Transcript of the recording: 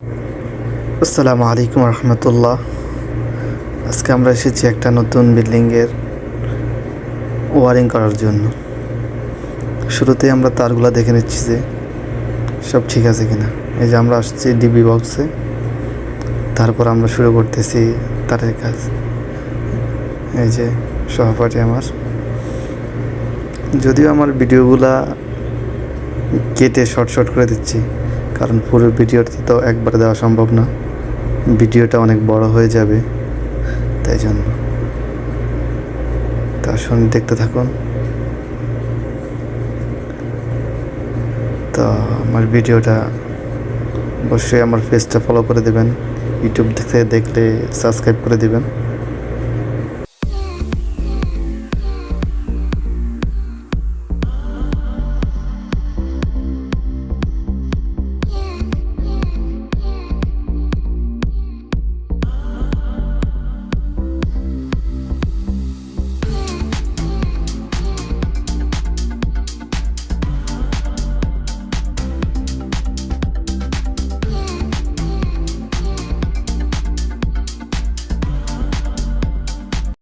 আসসালামু আলাইকুম রহমতুল্লাহ। আজকে আমরা এসেছি একটা নতুন বিল্ডিংয়ের ওয়ারিং করার জন্য। শুরুতেই আমরা তারগুলো দেখে নিচ্ছি যে সব ঠিক আছে কিনা। এই যে আমরা আসছি ডিবি বক্সে, তারপর আমরা শুরু করতেছি তারের কাজ। এই যে সহপাঠী আমার, যদিও আমার ভিডিওগুলা কেটে শর্ট করে দিচ্ছি, কারণ পুরো ভিডিওটা তো একবার দেওয়া সম্ভব না, ভিডিওটা অনেক বড় হয়ে যাবে, তাই জন্য। তা শুনে দেখতে থাকুন। তো আমার ভিডিওটা অবশ্যই আমার পেজটা ফলো করে দেবেন, ইউটিউব থেকে দেখলে সাবস্ক্রাইব করে দেবেন।